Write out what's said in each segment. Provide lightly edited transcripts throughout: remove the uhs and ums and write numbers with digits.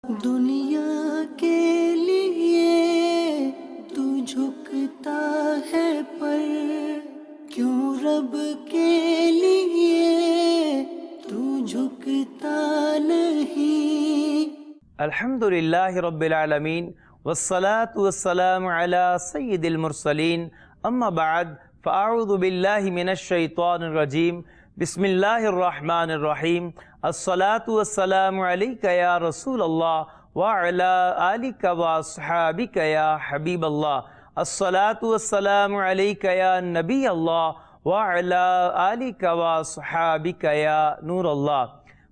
دنیا کے لیے تو جھکتا ہے پر کیوں رب کے لیے تو جھکتا نہیں؟ الحمدللہ رب العالمین والصلاة والسلام علی سید المرسلین، اما بعد فاعوذ باللہ من الشیطان الرجیم، بسم اللہ الرحمن الرحیم۔ الصلاة والسلام علیک یا رسول اللہ وعلی آلک واصحابک یا حبیب اللہ۔ الصلاة والسلام علیک یا نبی اللہ وعلی آلک واصحابک یا نور اللہ۔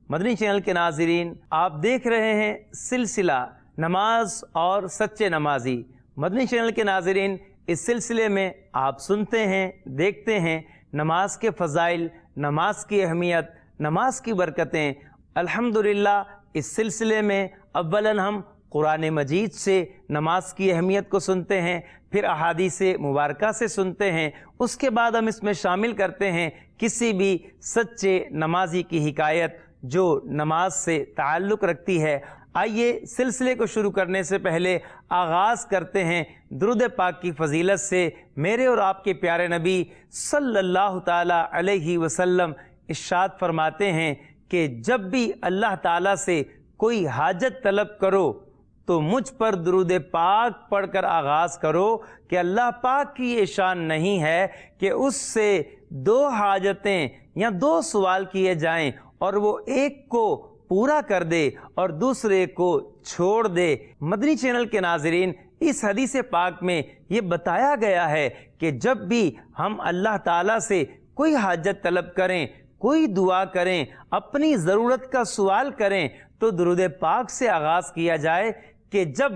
مدنی چینل کے ناظرین، آپ دیکھ رہے ہیں سلسلہ نماز اور سچے نمازی۔ مدنی چینل کے ناظرین، اس سلسلے میں آپ سنتے ہیں، دیکھتے ہیں نماز کے فضائل، نماز کی اہمیت، نماز کی برکتیں۔ الحمدللہ اس سلسلے میں اولاً ہم قرآن مجید سے نماز کی اہمیت کو سنتے ہیں، پھر احادیث مبارکہ سے سنتے ہیں، اس کے بعد ہم اس میں شامل کرتے ہیں کسی بھی سچے نمازی کی حکایت جو نماز سے تعلق رکھتی ہے۔ آئیے سلسلے کو شروع کرنے سے پہلے آغاز کرتے ہیں درود پاک کی فضیلت سے۔ میرے اور آپ کے پیارے نبی صلی اللہ تعالی علیہ وسلم ارشاد فرماتے ہیں کہ جب بھی اللہ تعالیٰ سے کوئی حاجت طلب کرو تو مجھ پر درود پاک پڑھ کر آغاز کرو، کہ اللہ پاک کی یہ شان نہیں ہے کہ اس سے دو حاجتیں یا دو سوال کیے جائیں اور وہ ایک کو پورا کر دے اور دوسرے کو چھوڑ دے۔ مدنی چینل کے ناظرین، اس حدیث پاک میں یہ بتایا گیا ہے کہ جب بھی ہم اللہ تعالیٰ سے کوئی حاجت طلب کریں، کوئی دعا کریں، اپنی ضرورت کا سوال کریں تو درود پاک سے آغاز کیا جائے، کہ جب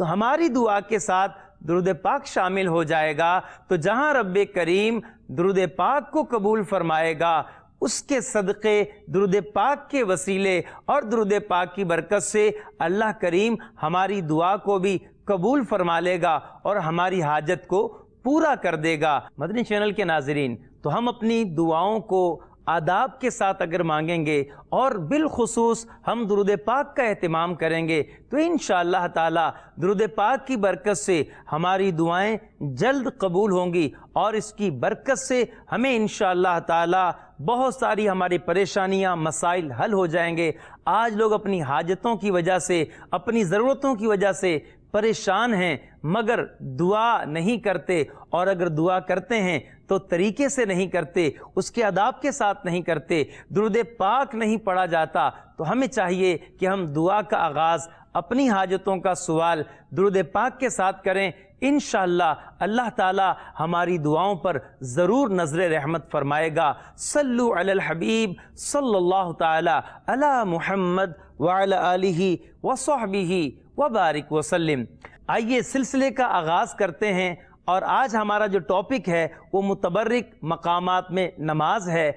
ہماری دعا کے ساتھ درود پاک شامل ہو جائے گا تو جہاں رب کریم درود پاک کو قبول فرمائے گا، اس کے صدقے، درود پاک کے وسیلے اور درود پاک کی برکت سے اللہ کریم ہماری دعا کو بھی قبول فرما لے گا اور ہماری حاجت کو پورا کر دے گا۔ مدنی چینل کے ناظرین، تو ہم اپنی دعاؤں کو آداب کے ساتھ اگر مانگیں گے اور بالخصوص ہم درود پاک کا اہتمام کریں گے تو انشاءاللہ تعالی درود پاک کی برکت سے ہماری دعائیں جلد قبول ہوں گی، اور اس کی برکت سے ہمیں انشاءاللہ تعالی بہت ساری ہماری پریشانیاں، مسائل حل ہو جائیں گے۔ آج لوگ اپنی حاجتوں کی وجہ سے، اپنی ضرورتوں کی وجہ سے پریشان ہیں، مگر دعا نہیں کرتے، اور اگر دعا کرتے ہیں تو طریقے سے نہیں کرتے، اس کے آداب کے ساتھ نہیں کرتے، درود پاک نہیں پڑھا جاتا۔ تو ہمیں چاہیے کہ ہم دعا کا آغاز، اپنی حاجتوں کا سوال درود پاک کے ساتھ کریں۔ انشاءاللہ اللہ تعالی ہماری دعاؤں پر ضرور نظر رحمت فرمائے گا۔ صلو علی الحبیب صلی اللہ تعالی علی محمد وعلی آلہ وصحبہ وبارک وسلم۔ آئیے سلسلے کا آغاز کرتے ہیں، اور آج ہمارا جو ٹاپک ہے وہ متبرک مقامات میں نماز ہے۔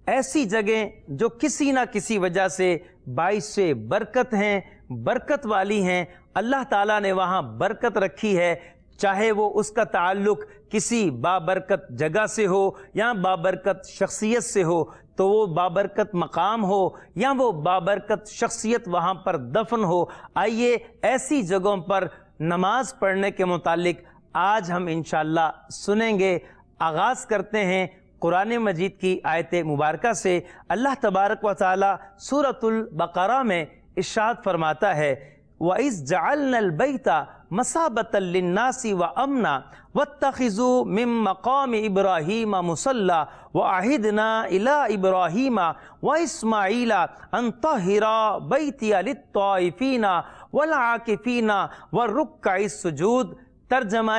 ایسی جگہیں جو کسی نہ کسی وجہ سے باعث برکت ہیں، برکت والی ہیں، اللہ تعالیٰ نے وہاں برکت رکھی ہے، چاہے وہ اس کا تعلق کسی بابرکت جگہ سے ہو یا بابرکت شخصیت سے ہو، تو وہ بابرکت مقام ہو یا وہ بابرکت شخصیت وہاں پر دفن ہو۔ آئیے ایسی جگہوں پر نماز پڑھنے کے متعلق آج ہم انشاءاللہ سنیں گے۔ آغاز کرتے ہیں قرآن مجید کی آیت مبارکہ سے۔ اللہ تبارک و تعالی سورۃ البقرہ میں ارشاد فرماتا ہے، وَإِذْ جَعَلْنَا الْبَيْتَ مَثَابَةً لِلنَّاسِ وَأَمْنًا وَاتَّخِذُوا مِن مَّقَامِ إِبْرَاهِيمَ مُصَلًّى وَعَهِدْنَا إِلَىٰ إِبْرَاهِيمَ وَإِسْمَاعِيلَ أَن طَهِّرَا بَيْتِيَ لِلطَّائِفِينَ وَالْعَاكِفِينَ وَالرُّكَّعِ السُّجُودِ۔ ترجمہ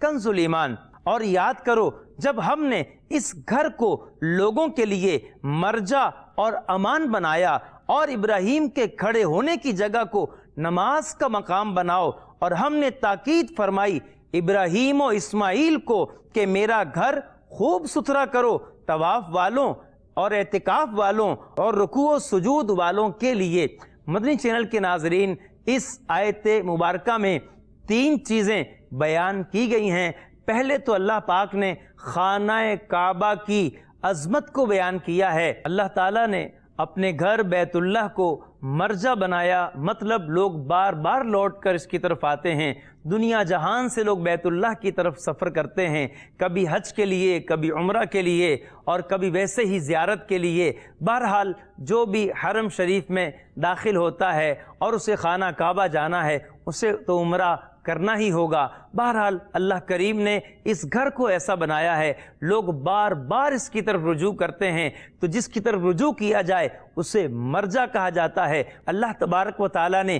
کنز الایمان۔ اور یاد کرو جب ہم نے اس گھر کو لوگوں کے لیے مرجع اور امان بنایا، اور ابراہیم کے کھڑے ہونے کی جگہ کو نماز کا مقام بناؤ، اور ہم نے تاکید فرمائی ابراہیم و اسماعیل کو کہ میرا گھر خوب ستھرا کرو، طواف والوں اور اعتکاف والوں اور رکوع و سجود والوں کے لیے۔ مدنی چینل کے ناظرین، اس آیت مبارکہ میں تین چیزیں بیان کی گئی ہیں۔ پہلے تو اللہ پاک نے خانہ کعبہ کی عظمت کو بیان کیا ہے۔ اللہ تعالیٰ نے اپنے گھر بیت اللہ کو مرجع بنایا، مطلب لوگ بار بار لوٹ کر اس کی طرف آتے ہیں، دنیا جہان سے لوگ بیت اللہ کی طرف سفر کرتے ہیں، کبھی حج کے لیے، کبھی عمرہ کے لیے، اور کبھی ویسے ہی زیارت کے لیے۔ بہرحال جو بھی حرم شریف میں داخل ہوتا ہے اور اسے خانہ کعبہ جانا ہے، اسے تو عمرہ کرنا ہی ہوگا۔ بہرحال اللہ کریم نے اس گھر کو ایسا بنایا ہے، لوگ بار بار اس کی طرف رجوع کرتے ہیں، تو جس کی طرف رجوع کیا جائے اسے مرجع کہا جاتا ہے۔ اللہ تبارک و تعالیٰ نے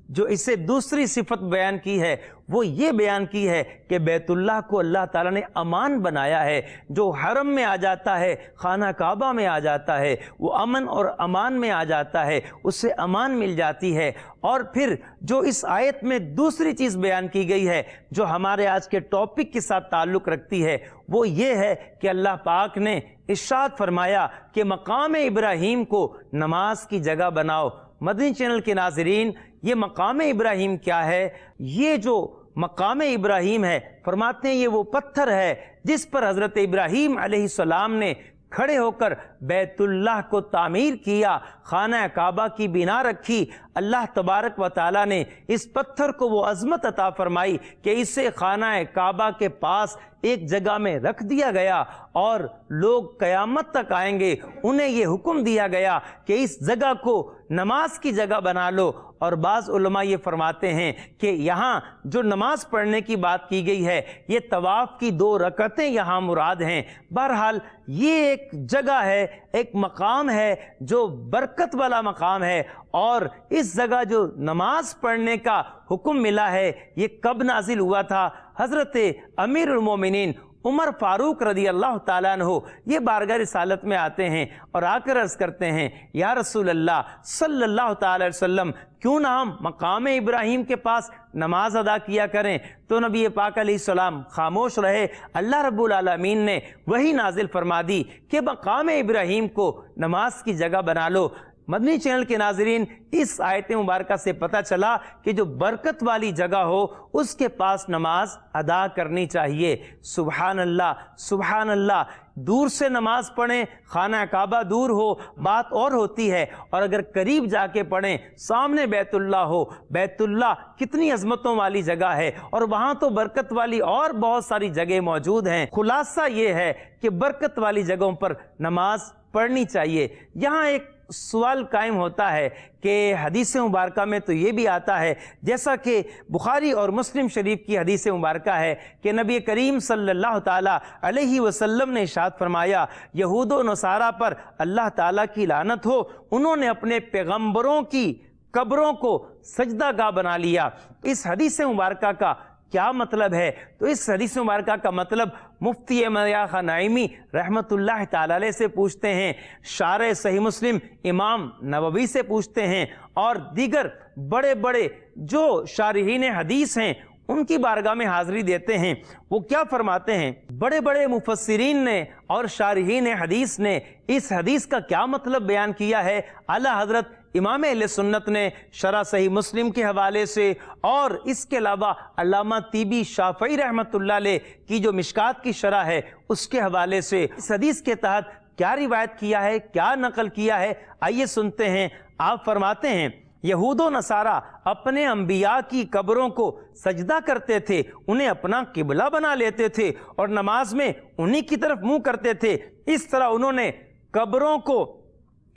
جو اسے دوسری صفت بیان کی ہے وہ یہ بیان کی ہے کہ بیت اللہ کو اللہ تعالیٰ نے امان بنایا ہے۔ جو حرم میں آ جاتا ہے، خانہ کعبہ میں آ جاتا ہے، وہ امن اور امان میں آ جاتا ہے، اسے امان مل جاتی ہے۔ اور پھر جو اس آیت میں دوسری چیز بیان کی گئی ہے جو ہمارے آج کے ٹاپک کے ساتھ تعلق رکھتی ہے، وہ یہ ہے کہ اللہ پاک نے ارشاد فرمایا کہ مقام ابراہیم کو نماز کی جگہ بناؤ۔ مدنی چینل کے ناظرین، یہ مقام ابراہیم کیا ہے؟ یہ جو مقام ابراہیم ہے، فرماتے ہیں یہ وہ پتھر ہے جس پر حضرت ابراہیم علیہ السلام نے کھڑے ہو کر بیت اللہ کو تعمیر کیا، خانہ کعبہ کی بنا رکھی۔ اللہ تبارک و تعالیٰ نے اس پتھر کو وہ عظمت عطا فرمائی کہ اسے خانہ کعبہ کے پاس ایک جگہ میں رکھ دیا گیا، اور لوگ قیامت تک آئیں گے، انہیں یہ حکم دیا گیا کہ اس جگہ کو نماز کی جگہ بنا لو۔ اور بعض علماء یہ فرماتے ہیں کہ یہاں جو نماز پڑھنے کی بات کی گئی ہے، یہ طواف کی 2 رکعتیں یہاں مراد ہیں۔ بہرحال یہ ایک جگہ ہے، ایک مقام ہے جو برکت والا مقام ہے، اور اس جگہ جو نماز پڑھنے کا حکم ملا ہے یہ کب نازل ہوا تھا؟ حضرت امیر المومنین عمر فاروق رضی اللہ تعالیٰ عنہ یہ بارگاہ رسالت میں آتے ہیں اور آ کر عرض کرتے ہیں، یا رسول اللہ صلی اللہ تعالیٰ علیہ وسلم، کیوں نہ ہم مقام ابراہیم کے پاس نماز ادا کیا کریں؟ تو نبی پاک علیہ السلام خاموش رہے۔ اللہ رب العالمین نے وہی نازل فرما دی کہ مقام ابراہیم کو نماز کی جگہ بنا لو۔ مدنی چینل کے ناظرین، اس آیت مبارکہ سے پتہ چلا کہ جو برکت والی جگہ ہو اس کے پاس نماز ادا کرنی چاہیے۔ سبحان اللہ، سبحان اللہ۔ دور سے نماز پڑھیں، خانہ کعبہ دور ہو بات اور ہوتی ہے، اور اگر قریب جا کے پڑھیں، سامنے بیت اللہ ہو، بیت اللہ کتنی عظمتوں والی جگہ ہے، اور وہاں تو برکت والی اور بہت ساری جگہ موجود ہیں۔ خلاصہ یہ ہے کہ برکت والی جگہوں پر نماز پڑھنی چاہیے۔ یہاں ایک سوال قائم ہوتا ہے کہ حدیث مبارکہ میں تو یہ بھی آتا ہے، جیسا کہ بخاری اور مسلم شریف کی حدیث مبارکہ ہے کہ نبی کریم صلی اللہ تعالیٰ علیہ وسلم نے ارشاد فرمایا، یہود و نصارہ پر اللہ تعالیٰ کی لعنت ہو، انہوں نے اپنے پیغمبروں کی قبروں کو سجدہ گاہ بنا لیا۔ اس حدیث مبارکہ کا کیا مطلب ہے؟ تو اس حدیث مبارکہ کا مطلب مفتی احمد یار خان نعیمی رحمۃ اللہ تعالی علیہ سے پوچھتے ہیں، شارح صحیح مسلم امام نووی سے پوچھتے ہیں، اور دیگر بڑے بڑے جو شارحین حدیث ہیں ان کی بارگاہ میں حاضری دیتے ہیں۔ وہ کیا فرماتے ہیں؟ بڑے بڑے مفسرین نے اور شارحین حدیث نے اس حدیث کا کیا مطلب بیان کیا ہے؟ اعلیٰ حضرت امام اہل سنت نے شرح صحیح مسلم کے حوالے سے، اور اس کے علاوہ علامہ طیبی شافعی رحمۃ اللہ علیہ کی جو مشکات کی شرح ہے اس کے حوالے سے اس حدیث کے تحت کیا روایت کیا ہے، کیا نقل کیا ہے، آئیے سنتے ہیں۔ آپ فرماتے ہیں، یہود و نصارہ اپنے انبیاء کی قبروں کو سجدہ کرتے تھے، انہیں اپنا قبلہ بنا لیتے تھے اور نماز میں انہی کی طرف منہ کرتے تھے۔ اس طرح انہوں نے قبروں کو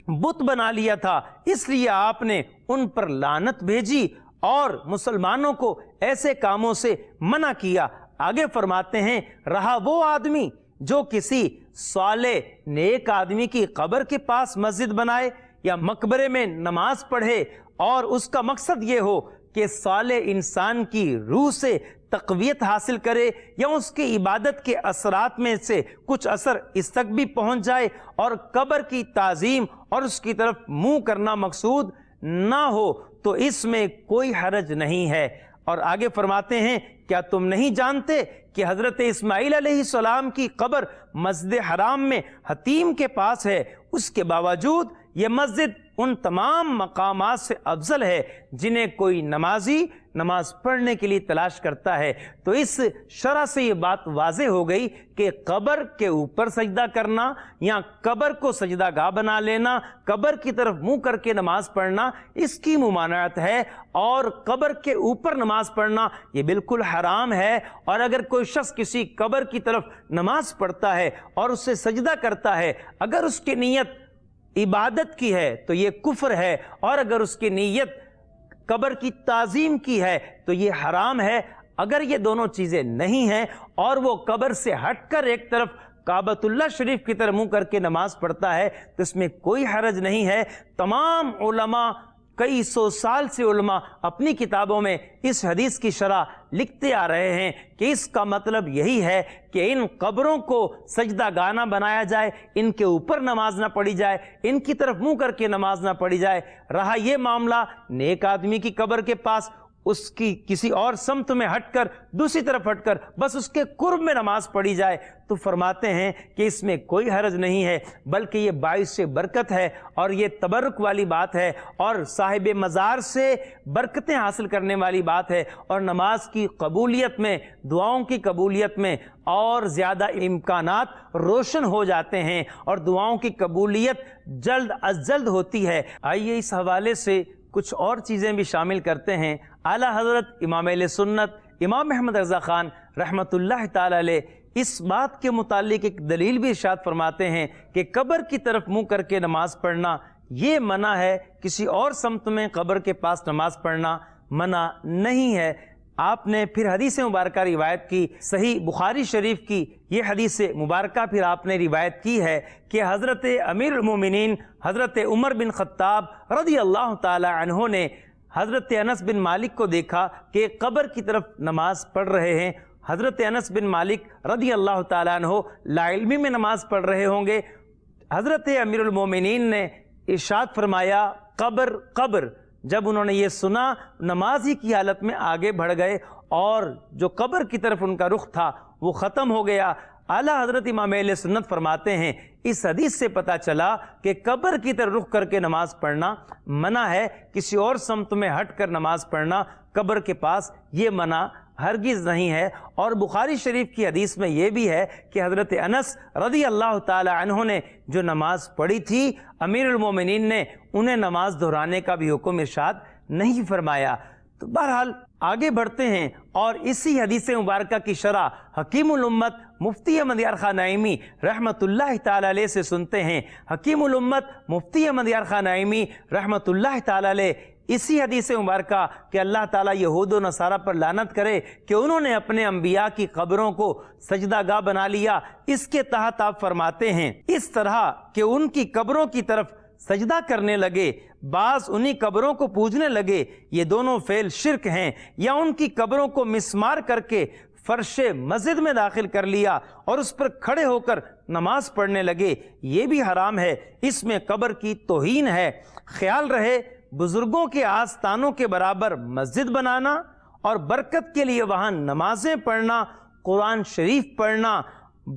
بت بنا لیا تھا، اس لیے آپ نے ان پر لعنت بھیجی اور مسلمانوں کو ایسے کاموں سے منع کیا۔ آگے فرماتے ہیں، رہا وہ آدمی جو کسی صالح نیک آدمی کی قبر کے پاس مسجد بنائے یا مقبرے میں نماز پڑھے، اور اس کا مقصد یہ ہو کہ صالح انسان کی روح سے تقویت حاصل کرے، یا اس کی عبادت کے اثرات میں سے کچھ اثر اس تک بھی پہنچ جائے، اور قبر کی تعظیم اور اس کی طرف منہ کرنا مقصود نہ ہو، تو اس میں کوئی حرج نہیں ہے۔ اور آگے فرماتے ہیں، کیا تم نہیں جانتے کہ حضرت اسماعیل علیہ السلام کی قبر مسجد حرام میں حتیم کے پاس ہے، اس کے باوجود یہ مسجد ان تمام مقامات سے افضل ہے جنہیں کوئی نمازی نماز پڑھنے کے لیے تلاش کرتا ہے۔ تو اس شرح سے یہ بات واضح ہو گئی کہ قبر کے اوپر سجدہ کرنا یا قبر کو سجدہ گاہ بنا لینا، قبر کی طرف منہ کر کے نماز پڑھنا، اس کی ممانعت ہے، اور قبر کے اوپر نماز پڑھنا یہ بالکل حرام ہے۔ اور اگر کوئی شخص کسی قبر کی طرف نماز پڑھتا ہے اور اس سے سجدہ کرتا ہے، اگر اس کی نیت عبادت کی ہے تو یہ کفر ہے، اور اگر اس کی نیت قبر کی تعظیم کی ہے تو یہ حرام ہے۔ اگر یہ دونوں چیزیں نہیں ہیں اور وہ قبر سے ہٹ کر ایک طرف کعبۃ اللہ شریف کی طرف منہ کر کے نماز پڑھتا ہے تو اس میں کوئی حرج نہیں ہے۔ تمام علماء، کئی سو سال سے علماء اپنی کتابوں میں اس حدیث کی شرح لکھتے آ رہے ہیں کہ اس کا مطلب یہی ہے کہ ان قبروں کو سجدہ گاہ نہ بنایا جائے، ان کے اوپر نماز نہ پڑھی جائے، ان کی طرف منہ کر کے نماز نہ پڑھی جائے۔ رہا یہ معاملہ نیک آدمی کی قبر کے پاس، اس کی کسی اور سمت میں ہٹ کر، دوسری طرف ہٹ کر بس اس کے قرب میں نماز پڑھی جائے، تو فرماتے ہیں کہ اس میں کوئی حرج نہیں ہے، بلکہ یہ باعث برکت ہے اور یہ تبرک والی بات ہے اور صاحب مزار سے برکتیں حاصل کرنے والی بات ہے، اور نماز کی قبولیت میں، دعاؤں کی قبولیت میں اور زیادہ امکانات روشن ہو جاتے ہیں اور دعاؤں کی قبولیت جلد از جلد ہوتی ہے۔ آئیے اس حوالے سے کچھ اور چیزیں بھی شامل کرتے ہیں۔ اعلیٰ حضرت امام اہل سنت امام احمد رضا خان رحمۃ اللہ تعالی علیہ اس بات کے متعلق ایک دلیل بھی ارشاد فرماتے ہیں کہ قبر کی طرف منہ کر کے نماز پڑھنا یہ منع ہے، کسی اور سمت میں قبر کے پاس نماز پڑھنا منع نہیں ہے۔ آپ نے پھر حدیث مبارکہ روایت کی، صحیح بخاری شریف کی یہ حدیث مبارکہ پھر آپ نے روایت کی ہے کہ حضرت امیر المومنین حضرت عمر بن خطاب رضی اللہ تعالی عنہ نے حضرت انس بن مالک کو دیکھا کہ قبر کی طرف نماز پڑھ رہے ہیں۔ حضرت انس بن مالک رضی اللہ تعالی عنہ لا علمی میں نماز پڑھ رہے ہوں گے۔ حضرت امیر المومنین نے ارشاد فرمایا قبر قبر۔ جب انہوں نے یہ سنا نماز ہی کی حالت میں آگے بڑھ گئے اور جو قبر کی طرف ان کا رخ تھا وہ ختم ہو گیا۔ اعلیٰ حضرت امام اہل سنت فرماتے ہیں اس حدیث سے پتہ چلا کہ قبر کی طرف رخ کر کے نماز پڑھنا منع ہے، کسی اور سمت میں ہٹ کر نماز پڑھنا قبر کے پاس یہ منع ہرگز نہیں ہے۔ اور بخاری شریف کی حدیث میں یہ بھی ہے کہ حضرت انس رضی اللہ تعالی عنہ نے جو نماز پڑھی تھی، امیر المومنین نے انہیں نماز دہرانے کا بھی حکم ارشاد نہیں فرمایا۔ تو بہرحال آگے بڑھتے ہیں اور اسی حدیث مبارکہ کی شرح حکیم الامت مفتی احمد یار خان نعیمی رحمۃ اللہ تعالی علیہ سے سنتے ہیں۔ حکیم الامت مفتی احمد یار خان نعیمی رحمۃ اللہ تعالی علیہ اسی حدیث مبارکہ کہ اللہ تعالیٰ یہود و نصارہ پر لعنت کرے کہ انہوں نے اپنے انبیاء کی قبروں کو سجدہ گاہ بنا لیا، اس کے تحت آپ فرماتے ہیں اس طرح کہ ان کی قبروں کی طرف سجدہ کرنے لگے، بعض انہی قبروں کو پوجنے لگے، یہ دونوں فعل شرک ہیں، یا ان کی قبروں کو مسمار کر کے فرش مسجد میں داخل کر لیا اور اس پر کھڑے ہو کر نماز پڑھنے لگے، یہ بھی حرام ہے، اس میں قبر کی توہین ہے۔ خیال رہے بزرگوں کے آستانوں کے برابر مسجد بنانا اور برکت کے لیے وہاں نمازیں پڑھنا، قرآن شریف پڑھنا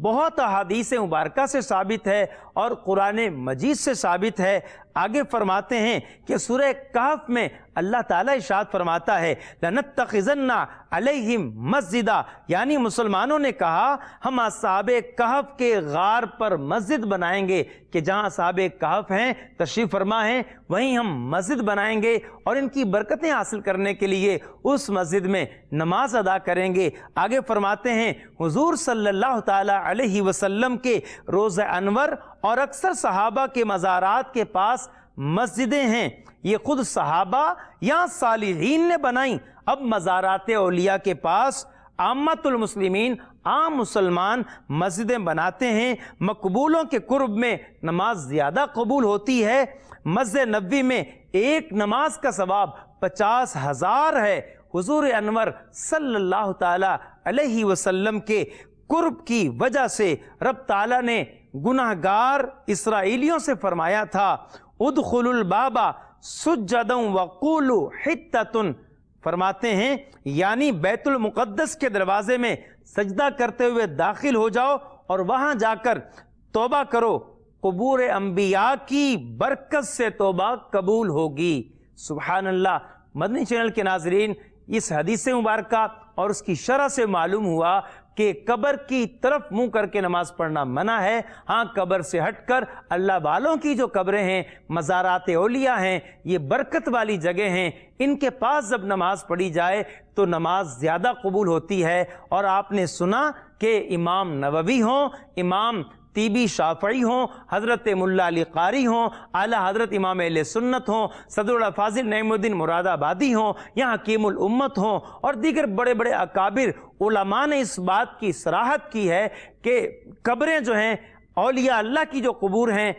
بہت احادیث مبارکہ سے ثابت ہے اور قرآن مجید سے ثابت ہے۔ آگے فرماتے ہیں کہ سورہ کہف میں اللہ تعالیٰ ارشاد فرماتا ہے لَنَتَّخِذَنَّ عَلَيْهِمْ مَسْجِدًا، یعنی مسلمانوں نے کہا ہم اصحاب کہف کے غار پر مسجد بنائیں گے، کہ جہاں اصحاب کہف ہیں تشریف فرما ہیں وہیں ہم مسجد بنائیں گے اور ان کی برکتیں حاصل کرنے کے لیے اس مسجد میں نماز ادا کریں گے۔ آگے فرماتے ہیں حضور صلی اللہ تعالیٰ علیہ وسلم کے روضہ انور اور اکثر صحابہ کے مزارات کے پاس مسجدیں ہیں، یہ خود صحابہ یا صالحین نے بنائیں۔ اب مزارات اولیاء کے پاس عامت المسلمین، عام مسلمان مسجدیں بناتے ہیں، مقبولوں کے قرب میں نماز زیادہ قبول ہوتی ہے۔ مسجد نبوی میں ایک نماز کا ثواب 50,000 ہے۔ حضور انور صلی اللہ تعالی علیہ وسلم کے قرب کی وجہ سے رب تعالیٰ نے گناہگار اسرائیلیوں سے فرمایا تھا ادخلوا الباب سجدا وقولوا حطۃ، فرماتے ہیں یعنی بیت المقدس کے دروازے میں سجدہ کرتے ہوئے داخل ہو جاؤ اور وہاں جا کر توبہ کرو، قبور انبیاء کی برکت سے توبہ قبول ہوگی۔ سبحان اللہ۔ مدنی چینل کے ناظرین، اس حدیث مبارکہ اور اس کی شرح سے معلوم ہوا کہ قبر کی طرف منہ کر کے نماز پڑھنا منع ہے۔ ہاں قبر سے ہٹ کر اللہ والوں کی جو قبریں ہیں، مزارات اولیاء ہیں، یہ برکت والی جگہ ہیں، ان کے پاس جب نماز پڑھی جائے تو نماز زیادہ قبول ہوتی ہے۔ اور آپ نے سنا کہ امام نووی ہوں، امام طیبی شافعی ہوں، حضرت ملا علی قاری ہوں، اعلیٰ حضرت امام اہل سنت ہوں، صدر الفاضل نعیم الدین مراد آبادی ہوں، یا حکیم الامت ہوں، اور دیگر بڑے بڑے اکابر علماء نے اس بات کی صراحت کی ہے کہ قبریں جو ہیں، اولیاء اللہ کی جو قبور ہیں،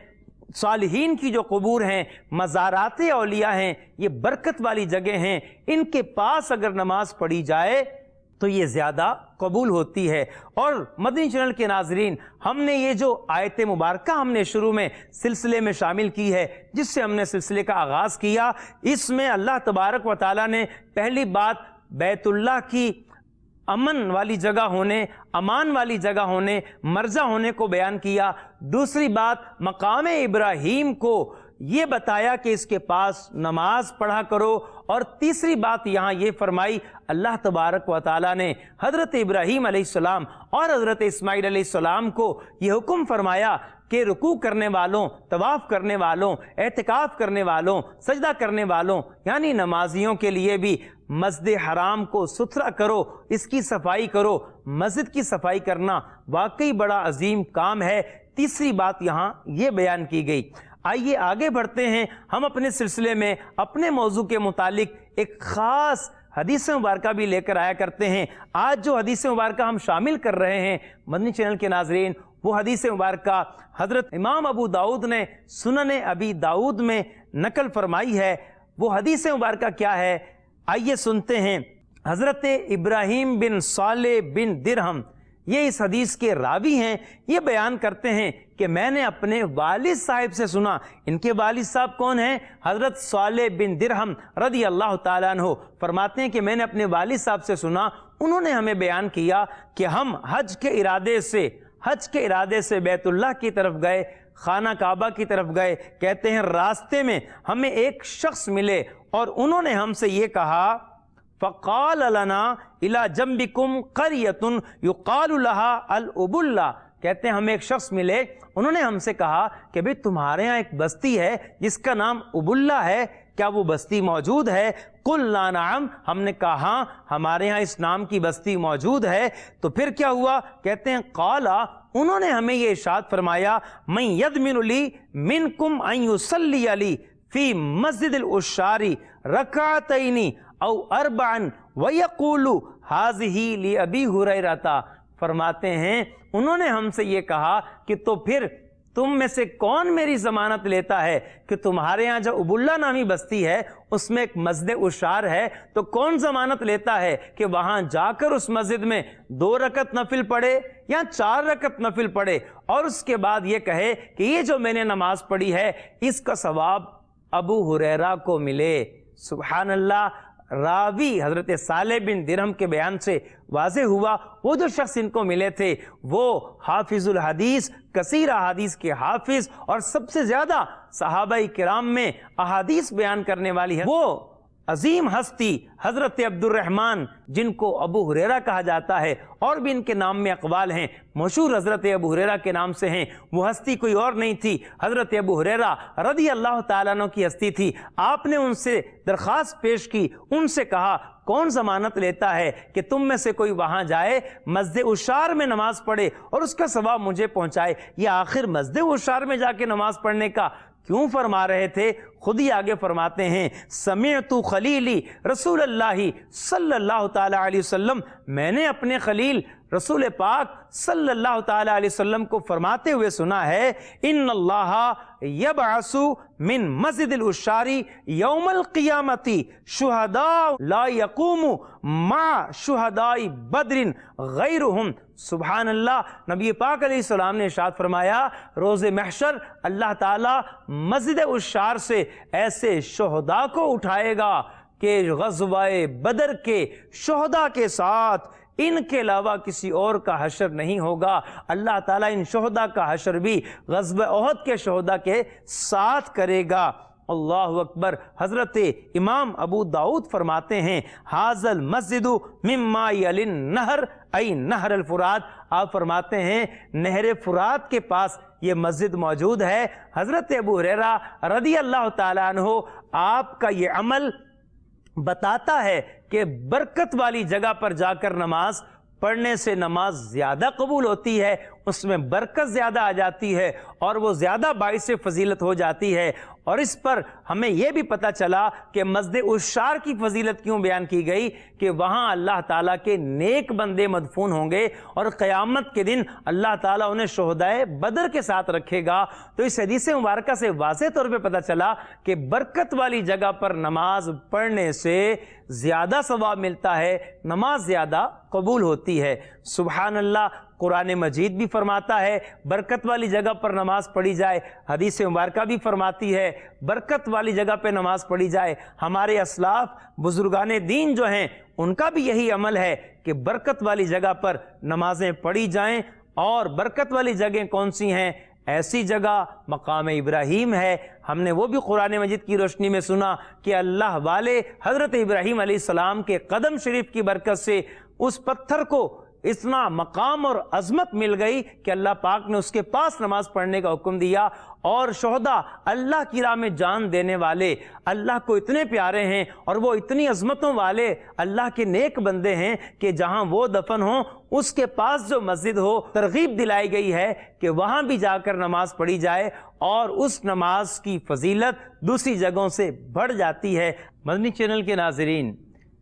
صالحین کی جو قبور ہیں، مزارات اولیاء ہیں، یہ برکت والی جگہ ہیں، ان کے پاس اگر نماز پڑھی جائے تو یہ زیادہ قبول ہوتی ہے۔ اور مدنی چینل کے ناظرین، ہم نے یہ جو آیت مبارکہ ہم نے شروع میں سلسلے میں شامل کی ہے، جس سے ہم نے سلسلے کا آغاز کیا، اس میں اللہ تبارک و تعالیٰ نے پہلی بات بیت اللہ کی امن والی جگہ ہونے، امان والی جگہ ہونے، مرجع ہونے کو بیان کیا۔ دوسری بات مقام ابراہیم کو یہ بتایا کہ اس کے پاس نماز پڑھا کرو، اور تیسری بات یہاں یہ فرمائی اللہ تبارک و تعالیٰ نے حضرت ابراہیم علیہ السلام اور حضرت اسماعیل علیہ السلام کو یہ حکم فرمایا کہ رکوع کرنے والوں، طواف کرنے والوں، اعتکاف کرنے والوں، سجدہ کرنے والوں یعنی نمازیوں کے لیے بھی مسجد حرام کو ستھرا کرو، اس کی صفائی کرو۔ مسجد کی صفائی کرنا واقعی بڑا عظیم کام ہے۔ تیسری بات یہاں یہ بیان کی گئی۔ آئیے آگے بڑھتے ہیں، ہم اپنے سلسلے میں اپنے موضوع کے متعلق ایک خاص حدیث مبارکہ بھی لے کر آیا کرتے ہیں۔ آج جو حدیث مبارکہ ہم شامل کر رہے ہیں مدنی چینل کے ناظرین، وہ حدیث مبارکہ حضرت امام ابو داؤد نے سنن ابی داؤد میں نقل فرمائی ہے۔ وہ حدیث مبارکہ کیا ہے؟ آئیے سنتے ہیں۔ حضرت ابراہیم بن صالح بن درہم، یہ اس حدیث کے راوی ہیں، یہ بیان کرتے ہیں کہ میں نے اپنے والد صاحب سے سنا۔ ان کے والد صاحب کون ہیں؟ حضرت صالح بن درہم رضی اللہ تعالیٰ عنہ فرماتے ہیں کہ میں نے اپنے والد صاحب سے سنا، انہوں نے ہمیں بیان کیا کہ ہم حج کے ارادے سے بیت اللہ کی طرف گئے، خانہ کعبہ کی طرف گئے۔ کہتے ہیں راستے میں ہمیں ایک شخص ملے اور انہوں نے ہم سے یہ کہا، فقال لنا الى جنبکم قریۃ یقال لها الابلہ۔ کہتے ہیں ہمیں ایک شخص ملے، انہوں نے ہم سے کہا کہ بھئی تمہارے ہاں ایک بستی ہے جس کا نام ابلہ ہے، کیا وہ بستی موجود ہے؟ قلنا نعم، ہم نے کہا ہاں ہمارے ہاں اس نام کی بستی موجود ہے۔ تو پھر کیا ہوا؟ کہتے ہیں قالا، انہوں نے ہمیں یہ ارشاد فرمایا، من یضمن لی منکم ان یصلی علی فی مسجد العشار رکعتین او اربعا ویقول ھذہ لابی ہریرہ۔ فرماتے ہیں انہوں نے ہم سے یہ کہا کہ تو پھر تم میں سے کون میری ضمانت لیتا ہے کہ تمہارے ہاں جو ابلہ نامی بستی ہے اس میں ایک مسجد عشار ہے، تو کون ضمانت لیتا ہے کہ وہاں جا کر اس مسجد میں 2 رکعت نفل پڑھے یا 4 رکعت نفل پڑھے، اور اس کے بعد یہ کہے کہ یہ جو میں نے نماز پڑھی ہے اس کا ثواب ابو ہریرہ کو ملے۔ سبحان اللہ۔ راوی حضرت صالح بن درہم کے بیان سے واضح ہوا وہ جو شخص ان کو ملے تھے وہ حافظ الحدیث، کثیر احادیث کے حافظ، اور سب سے زیادہ صحابہ کرام میں احادیث بیان کرنے والی ہے وہ عظیم ہستی حضرت عبد الرحمن، جن کو ابو ہریرہ کہا جاتا ہے، اور بھی ان کے نام میں اقوال ہیں، مشہور حضرت ابو ہریرہ کے نام سے ہیں۔ وہ ہستی کوئی اور نہیں تھی، حضرت ابو ہریرہ رضی اللہ تعالیٰ عنہ کی ہستی تھی۔ آپ نے ان سے درخواست پیش کی، ان سے کہا کون ضمانت لیتا ہے کہ تم میں سے کوئی وہاں جائے، مسجد عشار میں نماز پڑھے اور اس کا ثواب مجھے پہنچائے؟ یہ آخر مسجد عشار میں جا کے نماز پڑھنے کا کیوں فرما رہے تھے؟ خود ہی آگے فرماتے ہیں، سمعت خلیلی رسول اللہ صلی اللہ تعالی علیہ وسلم، میں نے اپنے خلیل رسول پاک صلی اللہ تعالی علیہ وسلم کو فرماتے ہوئے سنا ہے، ان اللہ یبعث من مسجد العشار یوم القیامت شہداء لا یقوم مع شہداء بدر غیرہم۔ سبحان اللہ۔ نبی پاک علیہ السلام نے ارشاد فرمایا روز محشر اللہ تعالی مسجد عشار سے ایسے شہداء کو اٹھائے گا کہ غزوہ بدر کے شہداء کے ساتھ ان کے علاوہ کسی اور کا حشر نہیں ہوگا۔ اللہ تعالیٰ ان شہداء کا حشر بھی غزوہ احد کے شہداء کے ساتھ کرے گا۔ اللہ اکبر۔ حضرت امام ابو داؤد فرماتے ہیں حاضل مسجد مما یلی النہر ای نہر الفرات، آپ فرماتے ہیں نہر فرات کے پاس یہ مسجد موجود ہے۔ حضرت ابو ہریرہ رضی اللہ تعالیٰ عنہ آپ کا یہ عمل بتاتا ہے کہ برکت والی جگہ پر جا کر نماز پڑھنے سے نماز زیادہ قبول ہوتی ہے، اس میں برکت زیادہ آ جاتی ہے اور وہ زیادہ باعث فضیلت ہو جاتی ہے۔ اور اس پر ہمیں یہ بھی پتہ چلا کہ مسجد عشار کی فضیلت کیوں بیان کی گئی کہ وہاں اللہ تعالیٰ کے نیک بندے مدفون ہوں گے اور قیامت کے دن اللہ تعالیٰ انہیں شہدائے بدر کے ساتھ رکھے گا۔ تو اس حدیث مبارکہ سے واضح طور پہ پتہ چلا کہ برکت والی جگہ پر نماز پڑھنے سے زیادہ ثواب ملتا ہے، نماز زیادہ قبول ہوتی ہے۔ سبحان اللہ، قرآن مجید بھی فرماتا ہے برکت والی جگہ پر نماز پڑھی جائے، حدیث مبارکہ بھی فرماتی ہے برکت والی جگہ پہ نماز پڑھی جائے۔ ہمارے اسلاف بزرگان دین جو ہیں ان کا بھی یہی عمل ہے کہ برکت والی جگہ پر نمازیں پڑھی جائیں۔ اور برکت والی جگہیں کون سی ہیں؟ ایسی جگہ مقام ابراہیم ہے، ہم نے وہ بھی قرآن مجید کی روشنی میں سنا کہ اللہ والے حضرت ابراہیم علیہ السلام کے قدم شریف کی برکت سے اس پتھر کو اتنا مقام اور عظمت مل گئی کہ اللہ پاک نے اس کے پاس نماز پڑھنے کا حکم دیا۔ اور شہداء اللہ کی راہ میں جان دینے والے اللہ کو اتنے پیارے ہیں اور وہ اتنی عظمتوں والے اللہ کے نیک بندے ہیں کہ جہاں وہ دفن ہوں اس کے پاس جو مسجد ہو، ترغیب دلائی گئی ہے کہ وہاں بھی جا کر نماز پڑھی جائے اور اس نماز کی فضیلت دوسری جگہوں سے بڑھ جاتی ہے۔ مدنی چینل کے ناظرین،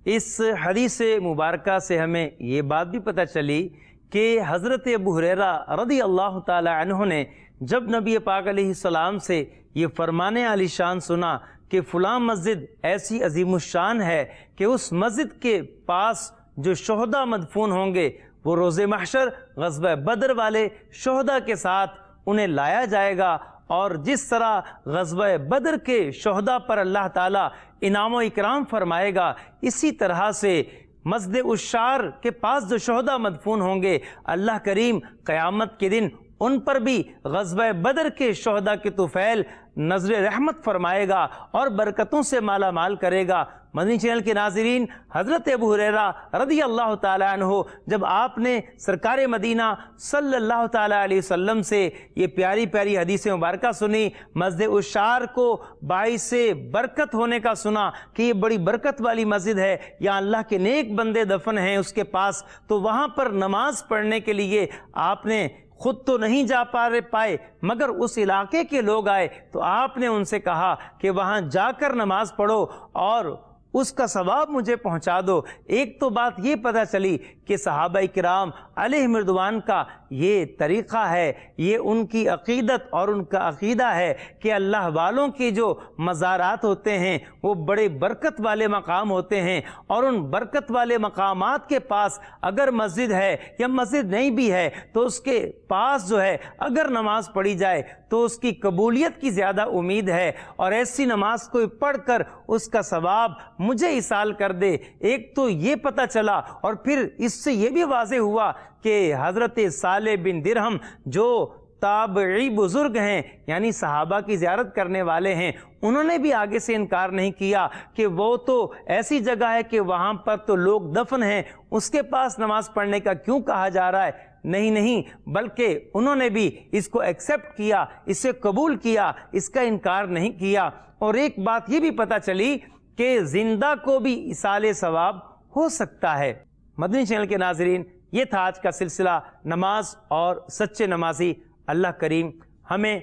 اس حدیث مبارکہ سے ہمیں یہ بات بھی پتہ چلی کہ حضرت ابو ہریرہ رضی اللہ تعالی عنہ نے جب نبی پاک علیہ السلام سے یہ فرمان عالی شان سنا کہ فلاں مسجد ایسی عظیم الشان ہے کہ اس مسجد کے پاس جو شہداء مدفون ہوں گے وہ روز محشر غزوہ بدر والے شہداء کے ساتھ انہیں لایا جائے گا، اور جس طرح غزوہ بدر کے شہداء پر اللہ تعالیٰ انعام و اکرام فرمائے گا، اسی طرح سے مسجد عشار کے پاس جو شہداء مدفون ہوں گے اللہ کریم قیامت کے دن ان پر بھی غزوہ بدر کے شہداء کے طفیل نظر رحمت فرمائے گا اور برکتوں سے مالا مال کرے گا۔ مدنی چینل کے ناظرین، حضرت ابو ہریرہ رضی اللہ تعالی عنہ جب آپ نے سرکار مدینہ صلی اللہ تعالی علیہ وسلم سے یہ پیاری پیاری حدیث مبارکہ سنی، مسجد عشار کو باعث برکت ہونے کا سنا کہ یہ بڑی برکت والی مسجد ہے، یہاں اللہ کے نیک بندے دفن ہیں اس کے پاس، تو وہاں پر نماز پڑھنے کے لیے آپ نے خود تو نہیں جا پائے مگر اس علاقے کے لوگ آئے تو آپ نے ان سے کہا کہ وہاں جا کر نماز پڑھو اور اس کا ثواب مجھے پہنچا دو۔ ایک تو بات یہ پتہ چلی کہ صحابہ کرام علیہم رضوان کا یہ طریقہ ہے، یہ ان کی عقیدت اور ان کا عقیدہ ہے کہ اللہ والوں کے جو مزارات ہوتے ہیں وہ بڑے برکت والے مقام ہوتے ہیں، اور ان برکت والے مقامات کے پاس اگر مسجد ہے یا مسجد نہیں بھی ہے تو اس کے پاس جو ہے اگر نماز پڑھی جائے تو اس کی قبولیت کی زیادہ امید ہے، اور ایسی نماز کوئی پڑھ کر اس کا ثواب مجھے ایصال کر دے۔ ایک تو یہ پتہ چلا، اور پھر اس سے یہ بھی واضح ہوا کہ حضرت صالح بن درہم جو تابعی بزرگ ہیں یعنی صحابہ کی زیارت کرنے والے ہیں، انہوں نے بھی آگے سے انکار نہیں کیا کہ وہ تو ایسی جگہ ہے کہ وہاں پر تو لوگ دفن ہیں، اس کے پاس نماز پڑھنے کا کیوں کہا جا رہا ہے؟ نہیں، بلکہ انہوں نے بھی اس کو ایکسپٹ کیا، اسے قبول کیا، اس کا انکار نہیں کیا۔ اور ایک بات یہ بھی پتہ چلی کہ زندہ کو بھی ایصال ثواب ہو سکتا ہے۔ مدنی چینل کے ناظرین، یہ تھا آج کا سلسلہ نماز اور سچے نمازی۔ اللہ کریم ہمیں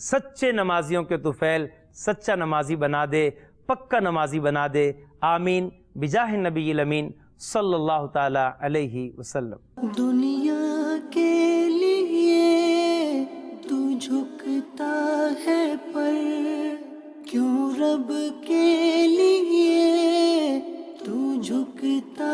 سچے نمازیوں کے طفیل سچا نمازی بنا دے، پکا نمازی بنا دے، آمین بجاہ النبی الامین صلی اللہ تعالی علیہ وسلم۔ دنیا کے لیے تو جھکتا ہے پر کیوں رب کے لیے تو جھکتا